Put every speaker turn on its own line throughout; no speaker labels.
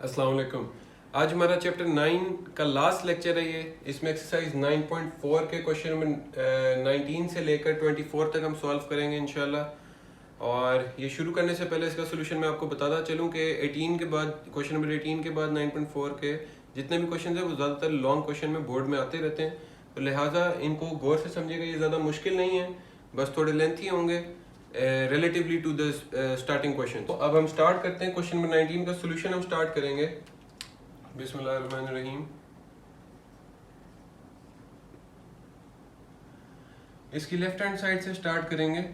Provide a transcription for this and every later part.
अस्सलाम वालेकुम। आज हमारा चैप्टर 9 का लास्ट लेक्चर है ये। इसमें एक्सरसाइज 9.4 के क्वेश्चन नंबर 19 से लेकर 24 तक हम सॉल्व करेंगे इंशाल्लाह। और ये शुरू करने से पहले इसका सोल्यूशन मैं आपको बताता चलूँ कि 18 के बाद क्वेश्चन नंबर 18 के बाद 9.4 के जितने भी क्वेश्चन हैं वो ज़्यादातर लॉन्ग क्वेश्चन में बोर्ड में आते रहते हैं, तो लिहाजा इनको गौर से समझिएगा। ये ज़्यादा मुश्किल नहीं है, बस थोड़े लेंथी होंगे relatively to the starting question. तो अब हम स्टार्ट करते हैं। क्वेश्चन नंबर 19 का सोल्यूशन हम स्टार्ट करेंगे। बिस्मिल्लाहिर्रहमानिर्रहीम। इसकी लेफ्ट हैंड साइड से स्टार्ट करेंगे।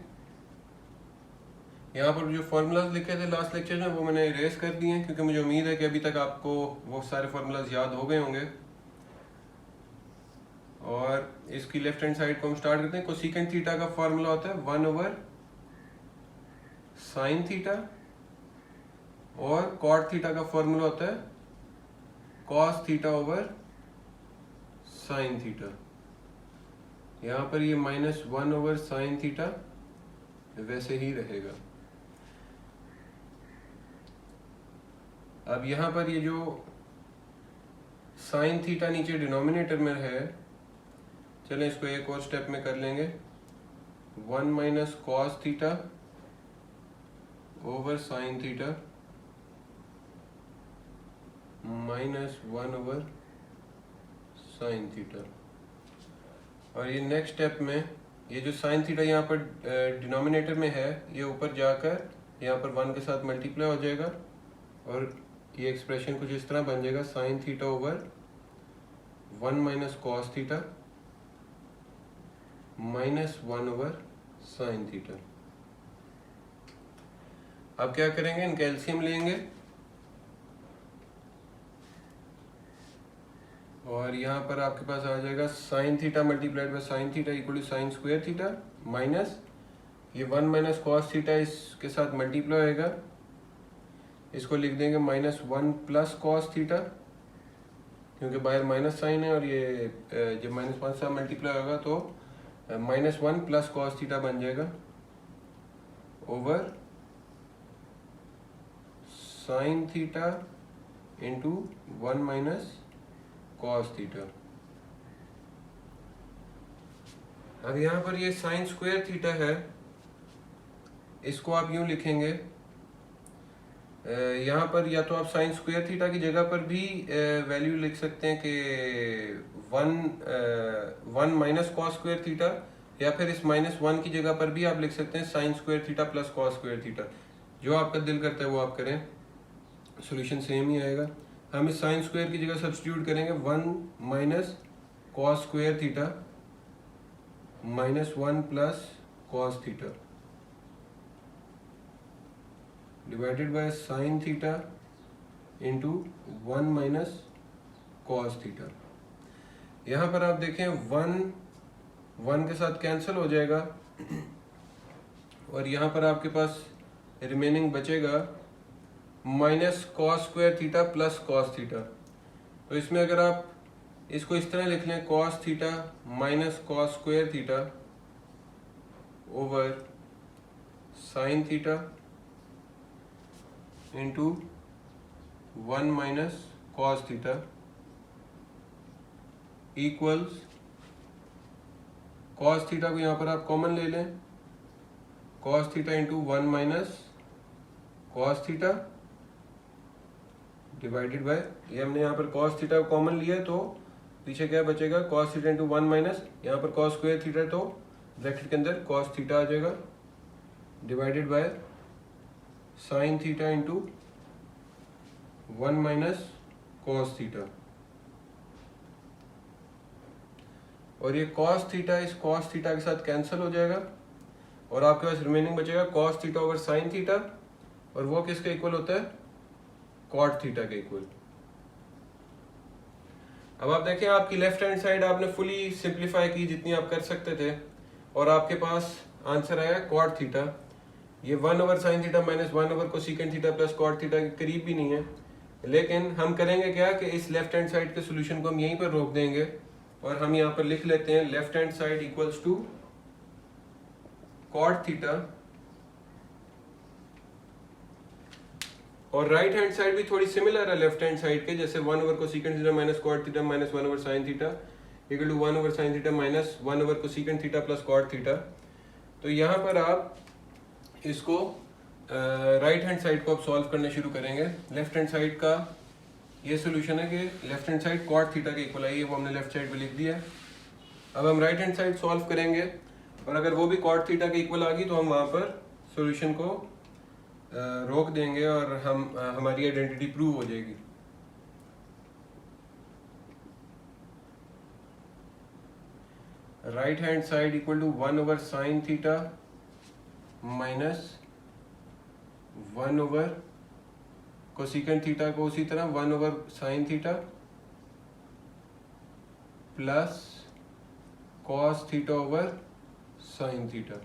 यहाँ पर जो फार्मूलाज लिखे थे लास्ट लेक्चर में वो मैंने इरेज कर दिए हैं, क्योंकि मुझे उम्मीद है कि अभी तक आपको वो सारे फार्मूलाज याद हो गए होंगे। और इसकी लेफ्ट हैंड साइड को हम स्टार्ट करते हैं। कोसेकेंट थीटा का फार्मूला होता है 1 ओवर साइन थीटा, और कॉट थीटा का फार्मूला होता है cos theta over sine theta. यहाँ पर ये -1 ओवर साइन थीटा वैसे ही रहेगा। अब यहाँ पर ये जो साइन थीटा नीचे डिनोमिनेटर में है, चलें इसको एक और स्टेप में कर लेंगे। 1 minus cos theta over sine theta -1 over sine theta. और ये नेक्स्ट स्टेप में ये जो साइन थीटा यहाँ पर डिनोमिनेटर में है, ये ऊपर जाकर यहाँ पर 1 के साथ मल्टीप्लाई हो जाएगा, और ये एक्सप्रेशन कुछ इस तरह बन जाएगा। Sine theta over 1 minus cos theta -1 over sine theta. अब क्या करेंगे, इनका एलसीएम लेंगे, और यहाँ पर आपके पास आ जाएगा sine theta multiplied by sine theta equal to sine square theta, minus ये 1 माइनस कॉस थीटा इसके साथ मल्टीप्लाई होएगा, इसको लिख देंगे -1 प्लस कॉस थीटा, क्योंकि बाहर माइनस साइन है, और ये जब -1 से मल्टीप्लाई होगा तो -1 प्लस कॉस थीटा बन जाएगा over sine theta into 1 minus cos theta. अब यहाँ पर ये साइन स्क्वायर थीटा है, इसको आप यूं लिखेंगे। यहाँ पर या तो आप साइन स्क्वायर थीटा की जगह पर भी वैल्यू लिख सकते हैं कि 1 माइनस कॉस स्क्वायर थीटा, या फिर इस -1 की जगह पर भी आप लिख सकते हैं sine square theta plus cos square theta. जो आपका दिल करता है वो आप करें, सॉल्यूशन सेम ही आएगा। हम इस साइन स्क्वायर की जगह सब्स्टिट्यूट करेंगे 1 minus cos square theta -1 plus cos theta divided by sine theta into 1 minus cos theta. यहाँ पर आप देखें 1 के साथ कैंसिल हो जाएगा, और यहाँ पर आपके पास रिमेनिंग बचेगा minus cos square theta plus cos theta. तो इसमें अगर आप इसको इस तरह लिख लें, cos theta minus cos square theta over sine theta into 1 minus cos theta equals, cos theta को यहाँ पर आप कॉमन ले लें, cos theta into 1 minus cos theta divided by, ये हमने यहाँ पर कॉस थीटा कॉमन लिया तो पीछे क्या बचेगा, कॉस थीटा इंटू 1 माइनस, यहाँ पर कॉस स्क्वायर थीटा तो ब्रैकेट के अंदर कॉस थीटा आ जाएगा, divided by sine theta into 1 minus cos theta. और ये कॉस थीटा इस कॉस थीटा के साथ कैंसिल हो जाएगा, और आपके पास रिमेनिंग बचेगा cos theta over sine theta, और वो किसके इक्वल होता है, कॉट थीटा के इक्वल। अब आप देखें, आपकी लेफ्ट हैंड साइड आपने फुली सिंप्लीफाई की जितनी आप कर सकते थे, और आपके पास आंसर आया कॉट थीटा। ये 1 over sine theta -1 over cosecant theta plus cot theta के करीब भी नहीं है, लेकिन हम करेंगे क्या कि इस लेफ्ट हैंड साइड के सोल्यूशन को हम यहीं पर रोक देंगे, और हम यहाँ पर लिख लेते हैं left hand side equals to cot theta और राइट हैंड साइड भी थोड़ी सिमिलर है लेफ्ट हैंड साइड के, जैसे 1 over cosecant theta minus cot theta minus 1 over sine theta equal to 1 over sine theta minus 1 over cosecant theta plus cot theta. तो यहाँ पर आप इसको राइट हैंड साइड को आप सॉल्व करने शुरू करेंगे। लेफ्ट हैंड साइड का ये सोल्यूशन है कि left hand side cot theta के इक्वल आई है, वो हमने लेफ्ट साइड पे लिख दिया है। अब हम राइट हैंड साइड सॉल्व करेंगे और अगर वो भी कॉट थीटा के इक्वल आ गई तो हम वहाँ पर सॉल्यूशन को रोक देंगे और हमारी आइडेंटिटी प्रूव हो जाएगी। Right hand side equal to 1 over sine theta minus 1 over cosecant theta को उसी तरह 1 over sine theta plus cos theta over sine theta.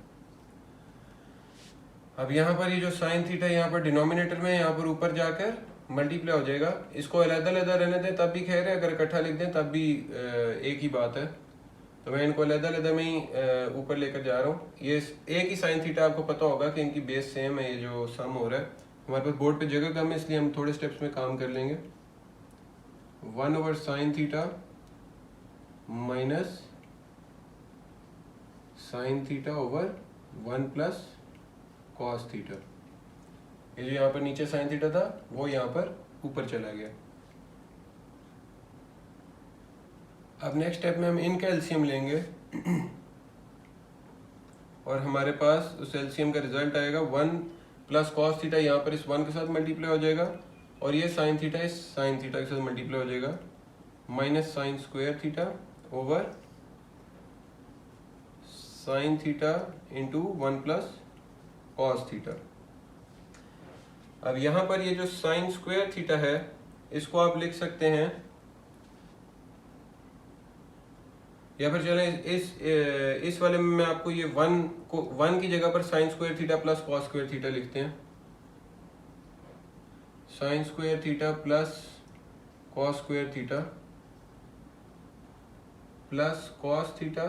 अब यहाँ पर ये जो साइन थीटा यहाँ पर डिनोमिनेटर में, यहाँ पर ऊपर जाकर मल्टीप्लाई हो जाएगा। इसको अलग-अलग रहने दें तब भी खैर है, अगर इकट्ठा लिख दें तब भी एक ही बात है। तो मैं इनको अलग-अलग में ही ऊपर लेकर जा रहा हूँ। ये एक ही साइन थीटा, आपको पता होगा कि इनकी बेस सेम है। ये जो सम हो रहा है, हमारे पास बोर्ड पे जगह कम है इसलिए हम थोड़े स्टेप्स में काम कर लेंगे। 1 over sine theta minus sine theta over 1 plus cos theta. ये जो यहाँ पर नीचे साइन थीटा था वो यहाँ पर ऊपर चला गया। अब नेक्स्ट स्टेप में हम इनका एलसीएम लेंगे और हमारे पास उस एलसीएम का रिजल्ट आएगा 1 प्लस कॉस थीटा, यहाँ पर इस 1 के साथ मल्टीप्लाई हो जाएगा और ये साइन थीटा इस साइन थीटा के साथ मल्टीप्लाई हो जाएगा, minus sine square theta over sine theta into 1 plus cos theta. अब यहाँ पर ये जो साइन स्क्वायर थीटा है इसको आप लिख सकते हैं, या फिर चले इस वाले में मैं आपको ये 1 की जगह पर sine square theta plus cos square theta लिखते हैं। Sine square theta plus cos square theta plus cos theta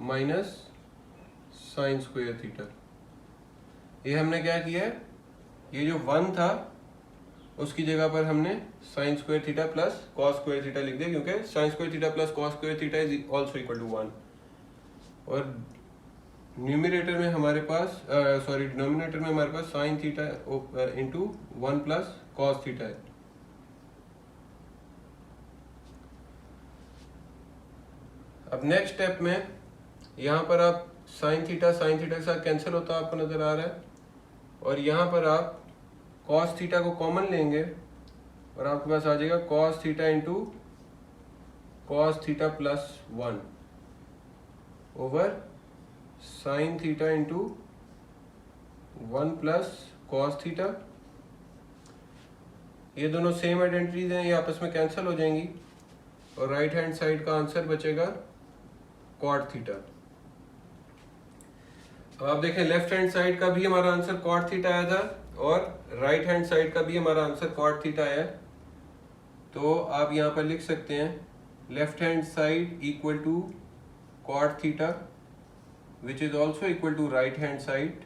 minus sine square theta. ये हमने क्या किया है, ये जो 1 था उसकी जगह पर हमने sine square theta plus cos square theta लिख दिया, क्योंकि sine square theta plus cos square theta is also equal to 1। और न्यूमरेटर में हमारे पास डिनोमिनेटर में हमारे पास sine theta into 1 plus cos theta है। अब नेक्स्ट स्टेप में यहाँ पर आप साइन थीटा के साथ कैंसिल होता आपको नजर आ रहा है, और यहाँ पर आप कॉस थीटा को कॉमन लेंगे और आपके पास आ जाएगा cos theta into cos theta plus 1 over sine theta into 1 plus cos theta. ये दोनों सेम आइडेंटिटीज हैं, ये आपस में कैंसिल हो जाएंगी और राइट हैंड साइड का आंसर बचेगा कॉट थीटा। अब आप देखें लेफ्ट हैंड साइड का भी हमारा आंसर कॉट थीटा आया था और राइट हैंड साइड का भी हमारा आंसर कॉट थीटा आया। तो आप यहाँ पर लिख सकते हैं left hand side equal to cot theta which is also equal to right hand side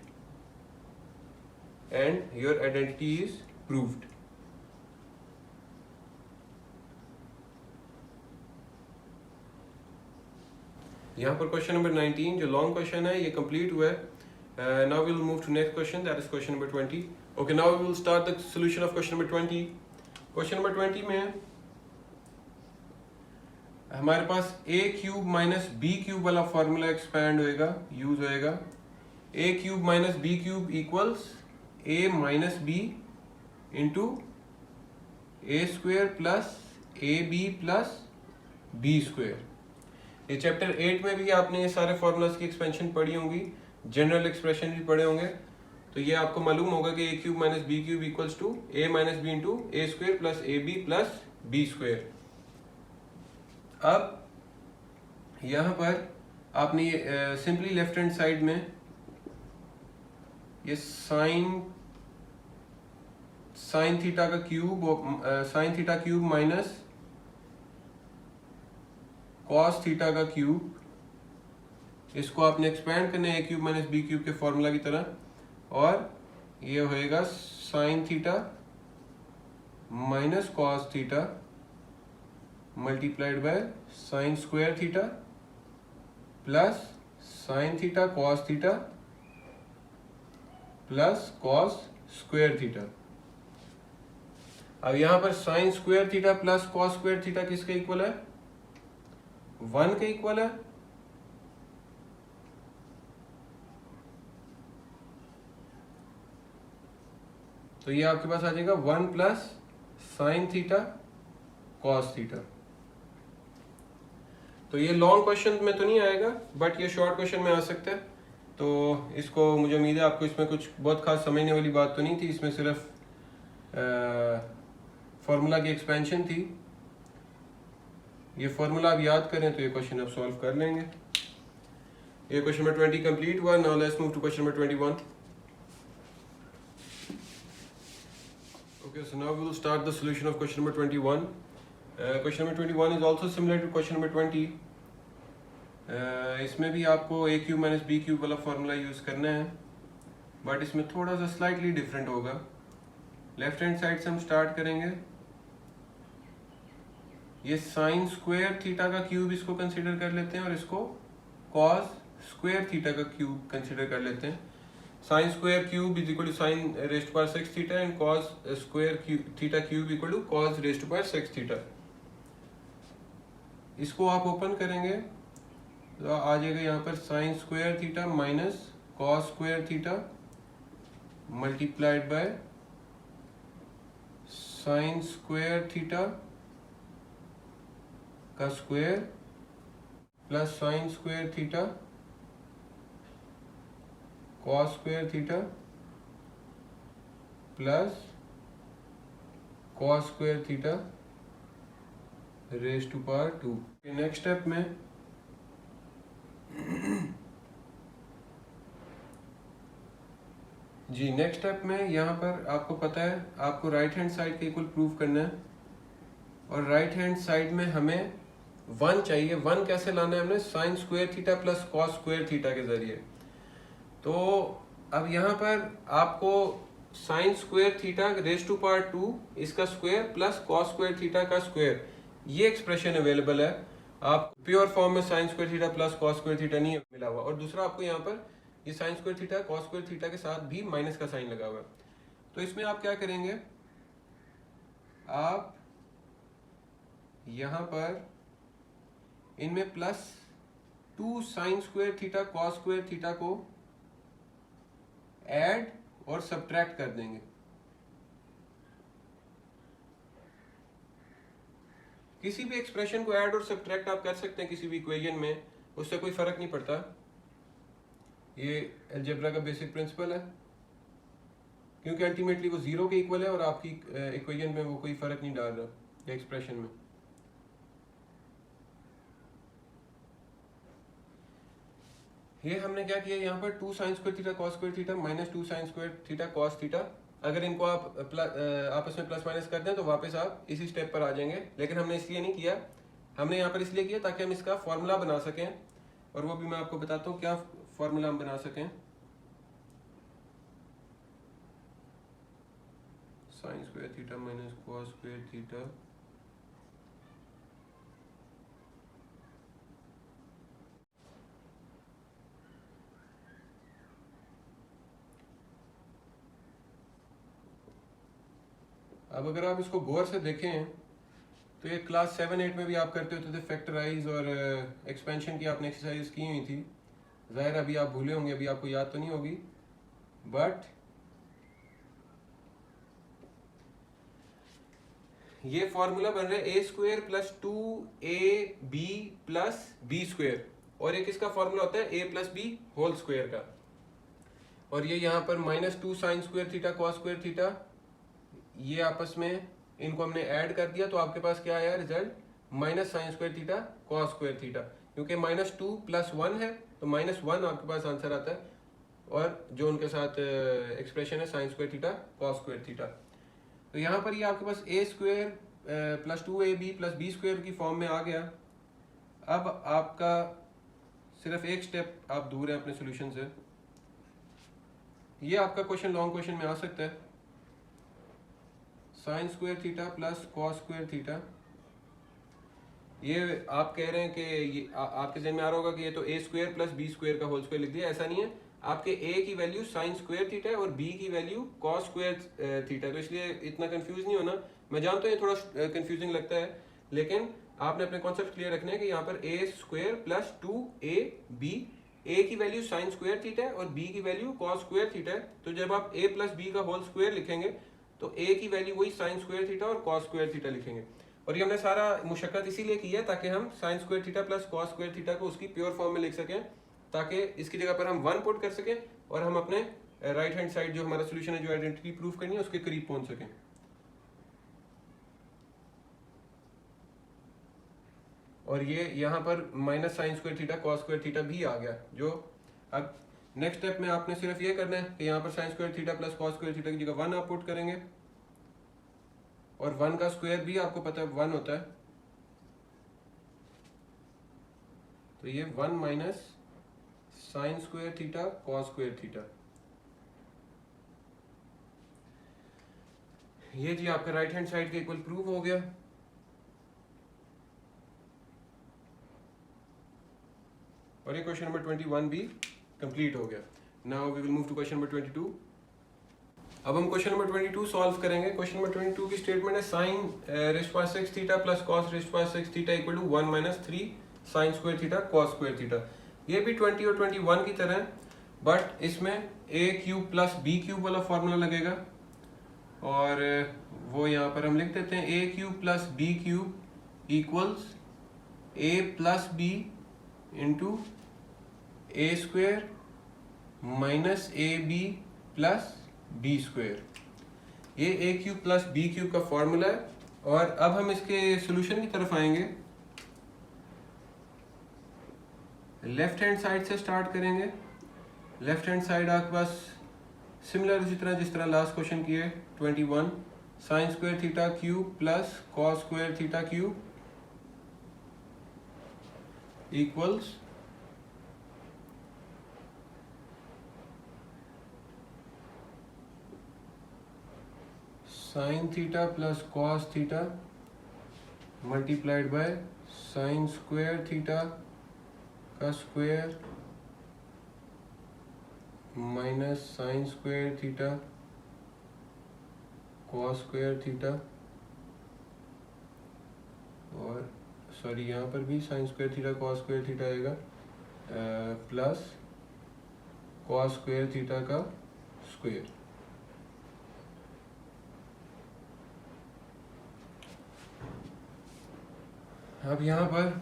and your identity is proved. यहाँ पर क्वेश्चन नंबर 19 जो लॉन्ग क्वेश्चन है ये कंप्लीट हुआ है। Now we will move to next question, that is question number 20। Okay, now we will start the solution of question number 20। Question number 20 में हमारे पास a cube minus b cube वाला formula expand होएगा, use होएगा। a cube minus b cube equals a minus b into a square plus ab plus b square. ये chapter 8 में भी आपने ये सारे फॉर्मूलाज की एक्सपेंशन पढ़ी होंगी, जनरल एक्सप्रेशन भी पढ़े होंगे, तो ये आपको मालूम होगा कि a cube minus b cube equals to a minus b into a square plus ab plus b square. अब यहाँ पर आपने सिंपली लेफ्ट हैंड साइड में ये साइन थीटा का cube, sine theta cube minus cos theta का cube, इसको आपने एक्सपेंड करना है a cube minus b cube के फॉर्मूला की तरह, और ये होएगा sign theta minus cos theta multiplied by sine square theta plus sine theta cos theta plus cos square theta. अब यहां पर sine square theta plus cos square theta किसके इक्वल है? 1 के इक्वल है। तो ये आपके पास आ जाएगा 1 plus sine theta cos theta. तो ये लॉन्ग क्वेश्चन में तो नहीं आएगा, बट ये शॉर्ट क्वेश्चन में आ सकता है। तो इसको मुझे उम्मीद है आपको इसमें कुछ बहुत खास समझने वाली बात तो नहीं थी, इसमें सिर्फ फॉर्मूला की एक्सपेंशन थी। ये फॉर्मूला आप याद करें तो ये क्वेश्चन आप सॉल्व कर लेंगे। ये क्वेश्चन नंबर 20 कंप्लीट हुआ। Now let's move to question number 21। Okay, so now we will start the solution of question number 21. Question number 21 is also similar to question number 20. इसमें भी आपको a cube minus B cube वाला formula use करना है, but इसमें थोड़ा सा slightly different होगा। लेफ्ट हैंड साइड से हम स्टार्ट करेंगे। ये साइन स्क्वायर थीटा का क्यूब इसको कंसिडर कर लेते हैं और इसको कॉस स्क्वायर थीटा का क्यूब कंसिडर कर लेते हैं। Sine square cube is equal to sine raised power 6 theta and cos square theta cube equal to cos raised power 6 थीटा। इसको आप ओपन करेंगे तो आ जाएगा यहाँ पर sine square theta minus cos square theta multiplied by sine square theta का square plus sine square theta cos square theta plus cos square theta raise to power 2। Next step में जी नेक्स्ट स्टेप में यहाँ पर आपको पता है आपको राइट हैंड साइड के इक्वल प्रूव करना है, और राइट हैंड साइड में हमें 1 चाहिए। 1 कैसे लाना है हमने? Sine square theta plus cos square theta के जरिए। तो अब यहाँ पर आपको sine square theta raise to power 2 इसका square plus cos square theta का स्क्वायर, ये एक्सप्रेशन अवेलेबल है। आप प्योर फॉर्म में sine square theta plus cos square theta नहीं मिला हुआ। और दूसरा आपको यहाँ पर ये sine square theta cos square theta के साथ भी माइनस का साइन लगा हुआ है। तो इसमें आप क्या करेंगे, आप यहाँ पर इनमें plus 2 sine square theta cos square theta को ऐड और सब्ट्रैक्ट कर देंगे। किसी भी एक्सप्रेशन को ऐड और सब्ट्रैक्ट आप कर सकते हैं किसी भी इक्वेशन में, उससे कोई फर्क नहीं पड़ता। ये अलजेब्रा का बेसिक प्रिंसिपल है, क्योंकि अल्टीमेटली वो 0 के इक्वल है और आपकी इक्वेशन में वो कोई फर्क नहीं डाल रहा एक्सप्रेशन में। ये हमने क्या किया यहाँ पर 2 sine square theta cos square theta minus 2 sine square theta cos theta, अगर इनको आप आपस में प्लस माइनस कर दें तो वापस आप इसी स्टेप पर आ जाएंगे। लेकिन हमने इसलिए नहीं किया, हमने यहाँ पर इसलिए किया ताकि हम इसका फॉर्मूला बना सकें, और वो भी मैं आपको बताता हूँ क्या फॉर्मूला हम बना सकें। Sign square theta minus cos square theta अब अगर आप इसको गौर से देखें तो ये क्लास 7-8 में भी आप करते होते थे, फैक्टराइज और एक्सपेंशन की आपने एक्सरसाइज की हुई थी। जाहिर अभी आप भूले होंगे, अभी आपको याद तो नहीं होगी, बट ये फॉर्मूला बन रहा है a square plus 2ab plus B square, और एक इसका फॉर्मूला होता है a plus B whole square का। और ये यहाँ पर minus 2 sine square theta cos square theta, ये आपस में इनको हमने ऐड कर दिया तो आपके पास क्या आया result? Minus sine square theta cos square theta, क्योंकि माइनस 2 प्लस 1 है तो माइनस 1 आपके पास आंसर आता है, और जो उनके साथ एक्सप्रेशन है sine square theta cos square theta. तो यहाँ पर ये आपके पास a square plus 2ab plus B square की फॉर्म में आ गया। अब आपका सिर्फ एक स्टेप आप दूर है अपने सोल्यूशन से। ये आपका क्वेश्चन लॉन्ग क्वेश्चन में आ सकता है, sine square theta plus cos square theta. ये आप कह रहे हैं कि ये आपके जहन में आ रहा होगा कि ये तो ए स्क्वायर प्लस बी स्क्वायर का होल स्क्वायर लिख दिया। ऐसा नहीं है, आपके ए की वैल्यू साइन स्क्वायर थीटा है और बी की वैल्यू कॉस स्क्वायर थीटा है, तो इसलिए इतना कंफ्यूज नहीं होना। मैं जानता हूँ ये थोड़ा कंफ्यूजिंग लगता है, लेकिन आपने अपने कॉन्सेप्ट क्लियर रखने हैं कि यहाँ पर ए स्क्वायर प्लस 2 बी, ए की वैल्यू साइन स्क्वायर थीटा है और बी की वैल्यू कॉस स्क्वायर थीटा है। तो जब आप ए प्लस बी का होल स्क्वायर लिखेंगे तो ए की वैल्यू वही साइन स्क्वायर थीटा और कॉस स्क्वायर थीटा लिखेंगे। और ये हमने सारा मुशक्कत इसीलिए की है ताकि हम sign square theta plus cos square theta को उसकी प्योर फॉर्म में लिख सकें, ताकि इसकी जगह पर हम 1 पुट कर सकें और हम अपने राइट हैंड साइड जो हमारा सोल्यूशन है, जो आइडेंटिटी प्रूफ करनी है, उसके करीब पहुंच सकें। और ये यहाँ पर minus sine square theta cos square theta भी आ गया। जो अब नेक्स्ट स्टेप में आपने सिर्फ ये करना है कि यहाँ पर sine square theta plus cos square theta की जगह 1 आप पुट करेंगे, और 1 का स्क्वायर भी आपको पता है 1 होता है, तो ये 1 minus sine square theta cos square theta. ये जी आपका राइट हैंड साइड का इक्वल प्रूफ हो गया। और ये क्वेश्चन नंबर 21 भी कंप्लीट हो गया। Now we will move to question number 22। अब हम क्वेश्चन नंबर 22 सॉल्व करेंगे। क्वेश्चन नंबर 22 की स्टेटमेंट है sine raised power 6 theta plus cos raised power 6 theta equal to 1 minus 3 sine square theta cos square theta. ये भी 20 और 21 की तरह है, बट इसमें a cube plus b cube वाला फॉर्मूला लगेगा, और वो यहाँ पर हम लिख देते हैं a cube plus b cube equals a plus b into a square minus a b plus B square. ये a cube plus b cube का फॉर्मूला है। और अब हम इसके सॉल्यूशन की तरफ आएंगे। लेफ्ट हैंड साइड से स्टार्ट करेंगे। लेफ्ट हैंड साइड आपके पास सिमिलर उसी तरह जिस तरह लास्ट क्वेश्चन किए 21, sine square theta cube plus cos square theta cube equals sine theta plus cos theta multiplied by sine square theta का square minus sine square theta cos square theta, और sorry यहाँ पर भी sine square theta cos square theta आएगा, plus cos square theta का square. अब यहाँ पर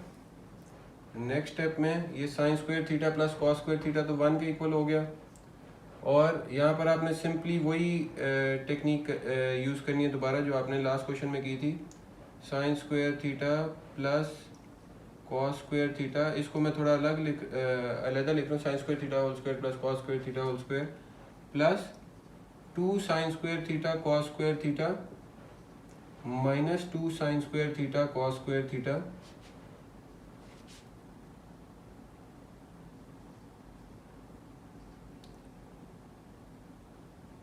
नेक्स्ट स्टेप में ये sine square theta plus cos square theta तो 1 के इक्वल हो गया, और यहाँ पर आपने सिंपली वही टेक्निक यूज़ करनी है दोबारा जो आपने लास्ट क्वेश्चन में की थी। Sine square theta plus cos square theta, इसको मैं थोड़ा अलग लिख रहा हूँ, sine square theta whole square plus cos square theta whole square plus 2 sine square theta cos square theta minus 2 sine square theta cos square theta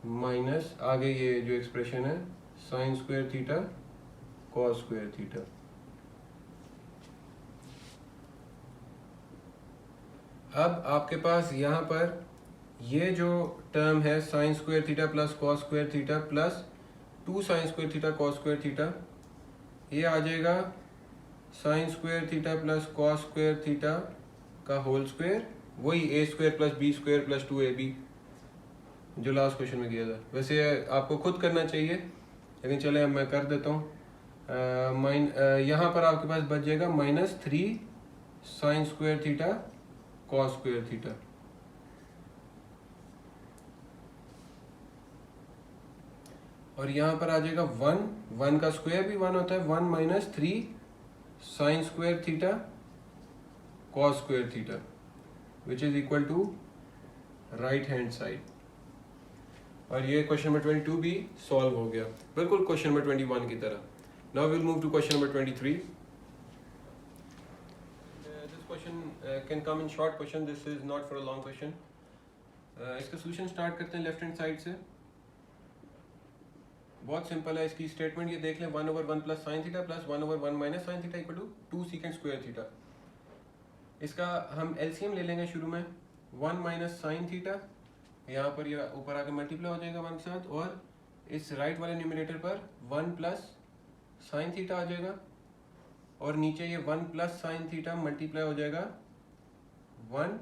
minus आगे ये जो एक्सप्रेशन है sine square theta cos square theta. अब आपके पास यहाँ पर ये जो टर्म है sine square theta plus cos square theta plus 2 sine square theta cos square theta, ये आ जाएगा sine square theta plus cos square theta का होल स्क्वायर, वही a square plus B square plus 2ab जो last question में किया था। वैसे आपको खुद करना चाहिए, लेकिन चले अब मैं कर देता हूँ। यहाँ पर आपके पास बच जाएगा minus 3 sine square theta cos square theta, और यहाँ पर आ जाएगा 1 का स्क्वायर भी 1 होता है, 1 minus 3 sine square theta cos square theta which is equal to right hand side. और ये क्वेश्चन नंबर 22 भी सॉल्व हो गया, बिल्कुल क्वेश्चन नंबर 21 की तरह। Now will move to question number 23। This question can come in short question. This is not for a long question. इसका solution start करते हैं लेफ्ट हैंड साइड से। बहुत सिंपल है इसकी स्टेटमेंट, ये देख लें 1/1 plus sine theta plus 1/1 minus sine theta equal to 2 secant square theta. इसका हम एलसीएम ले लेंगे शुरू में, 1 माइनस साइन थीटा, यहाँ पर ये ऊपर आकर मल्टीप्लाई हो जाएगा 1 के साथ, और इस राइट वाले न्यूमरेटर पर 1 प्लस साइन थीटा आ जाएगा, और नीचे ये 1 प्लस साइन थीटा मल्टीप्लाई हो जाएगा 1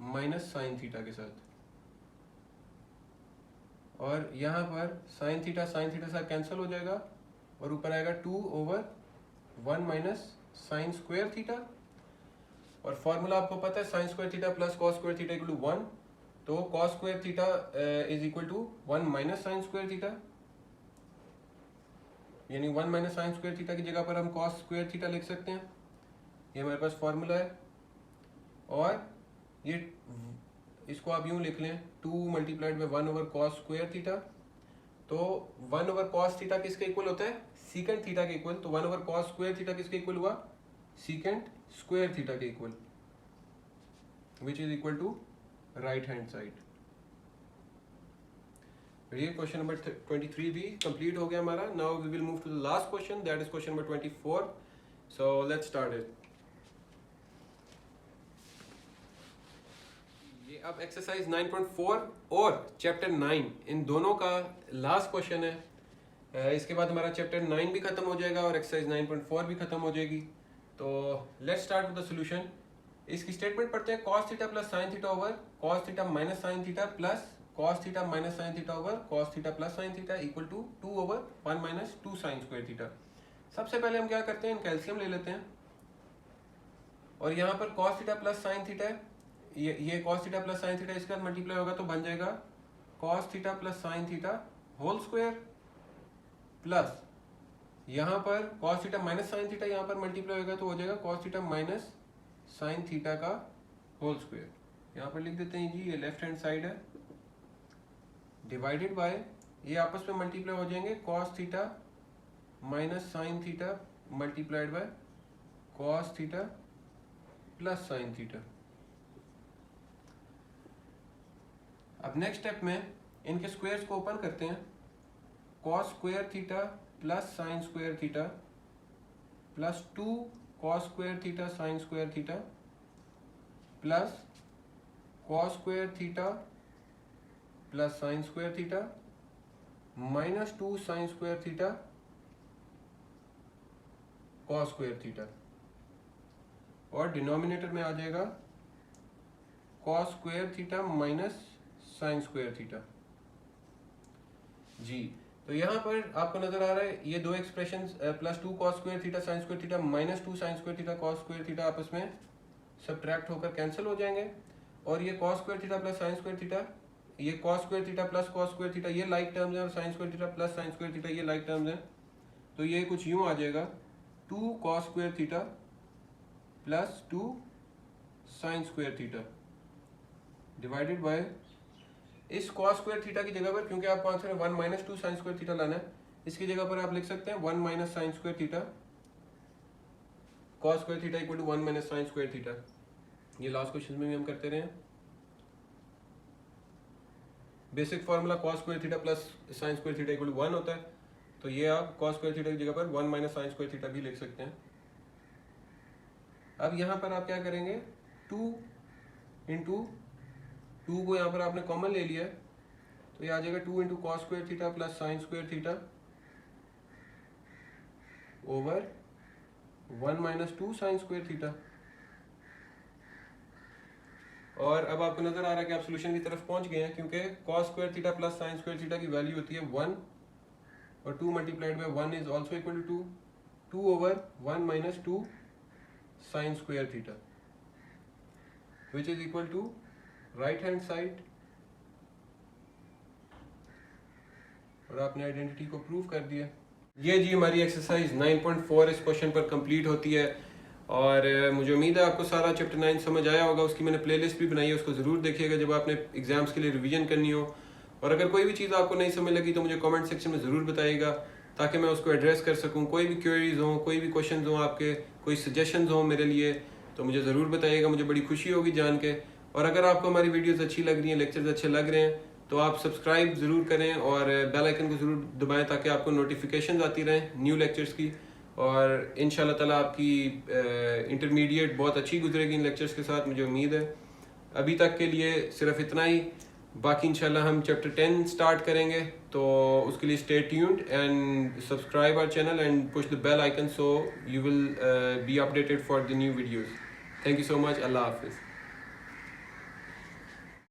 माइनस साइन थीटा के साथ, और यहाँ पर साइन थीटा साथ कैंसिल हो जाएगा और ऊपर आएगा 2/1 माइनस साइन स्क्वायर थीटा। और फॉर्मूला आपको पता है sine square theta plus cos square theta equal to 1, तो cos square theta is equal to 1 minus sine square theta, यानी 1 माइनस साइन स्क्वायर थीटा की जगह पर हम कॉस स्क्वायर थीटा लिख सकते हैं। ये हमारे पास फॉर्मूला है, और ये इसको आप यूं लिख लें 2 multiplied bye 1/cos square theta. तो 1/cos थीटा किसके इक्वल होता है? सीकेंड थीटा के इक्वल। तो 1/cos स्क्वायर थीटा किसके इक्वल हुआ? सीकेंड स्क्वायर थीटा के equal, which is equal to right hand side. ये क्वेश्चन नंबर 23 भी कंप्लीट हो गया हमारा। Now we will move to the last question, that is question number 24। So let's start it. ये अब exercise 9.4 और chapter 9 इन दोनों का लास्ट क्वेश्चन है। इसके बाद हमारा चैप्टर 9 भी खत्म हो जाएगा और एक्सरसाइज 9.4 भी खत्म हो जाएगी। तो let's start with the solution. इसकी स्टेटमेंट पढ़ते हैं, cos theta plus sine theta over cos theta minus sine theta plus cos theta minus sine theta over cos theta plus sine theta equal to 2/1 minus 2 sine square theta. सबसे पहले हम क्या करते हैं, calcium ले लेते हैं, और यहाँ पर cos theta plus sine theta है, ये cos theta plus sine theta इसके साथ मल्टीप्लाई होगा तो बन जाएगा cos theta plus sine theta whole square, plus यहाँ पर cos theta minus sine theta यहाँ पर मल्टीप्लाई होगा तो हो जाएगा cos theta minus sine theta का होल स्क्वायर। यहाँ पर लिख देते हैं जी, ये लेफ्ट हैंड साइड है, डिवाइडेड बाय ये आपस में मल्टीप्लाई हो जाएंगे cos theta minus sine theta multiplied by cos theta plus sine theta. अब नेक्स्ट स्टेप में इनके स्क्वायर्स को ओपन करते हैं, cos square theta plus sine square theta plus 2 cos square theta sine square theta plus cos square theta plus sine square theta minus 2 sine square theta cos square theta, और denominator में आ जाएगा cos square theta minus sine square theta जी। तो यहाँ पर आपको नजर आ रहा है ये दो expression plus 2 cos square theta sine square theta minus 2 sine square theta cos square theta आपस में सब्ट्रैक्ट होकर कैंसिल हो जाएंगे, और ये cos square theta plus sine square theta, ये cos square theta plus cos square theta ये like terms हैं, और sign square theta plus sine square theta ये लाइक टर्म्स हैं। तो ये कुछ यूं आ जाएगा 2 cos square theta plus 2 sine square theta divided by इस cos स्क्वायर थीटा की जगह पर, क्योंकि आपको आंसर में 1 माइनस 2 साइन स्क्वायर थीटा लाना है, इसकी जगह पर आप लिख सकते हैं 1 minus sine square theta cos square theta equal to 1 minus sine square theta. ये लास्ट क्वेश्चन में भी हम करते रहे हैं। Basic formula cos square theta plus sine square theta equal to 1 होता है, तो ये आप cos स्क्वायर थीटा की जगह पर 1 माइनस साइन स्क्वायर थीटा भी लिख सकते हैं। अब यहाँ पर आप क्या करेंगे, 2 इंटू 2 को यहाँ पर आपने कॉमन ले लिया है, तो ये आ जाएगा 2 into cos square theta plus sine square theta over 1 minus 2 sine square theta. और अब आपको नजर आ रहा है कि आप सोल्यूशन की तरफ पहुंच गए हैं, क्योंकि cos square theta plus sine square theta की वैल्यू होती है 1, और 2 multiplied by 1 is also equal to 2 over 1 minus 2 sine square theta, which is equal to right hand side. और आपने आइडेंटिटी को प्रूव कर दिया। ये जी हमारी एक्सरसाइज 9.4 इस क्वेश्चन पर कंप्लीट होती है, और मुझे उम्मीद है आपको सारा चैप्टर 9 समझ आया होगा। उसकी मैंने प्लेलिस्ट भी बनाई है, उसको ज़रूर देखिएगा जब आपने एग्जाम्स के लिए रिवीजन करनी हो। और अगर कोई भी चीज़ आपको नहीं समझ लगी तो मुझे कमेंट सेक्शन में ज़रूर बताइएगा, ताकि मैं उसको एड्रेस कर सकूँ। कोई भी क्वेरीज हों, कोई भी क्वेश्चन हों आपके, कोई सजेशंस हों मेरे लिए, तो मुझे ज़रूर बताइएगा, मुझे बड़ी खुशी होगी जान के। और अगर आपको हमारी वीडियोस अच्छी लग रही हैं, लेक्चर्स अच्छे लग रहे हैं, तो आप सब्सक्राइब ज़रूर करें और बेल आइकन को ज़रूर दबाएं ताकि आपको नोटिफिकेशंस आती रहें न्यू लेक्चर्स की। और इंशाल्लाह ताला आपकी इंटरमीडिएट बहुत अच्छी गुजरेगी इन लेक्चर्स के साथ, मुझे उम्मीद है। अभी तक के लिए सिर्फ इतना ही, बाकी इंशाल्लाह हम चैप्टर 10 स्टार्ट करेंगे, तो उसके लिए stay tuned and subscribe our channel and push the bell icon so you will be updated for the new videos. Thank you so much. Allah हाफिज़।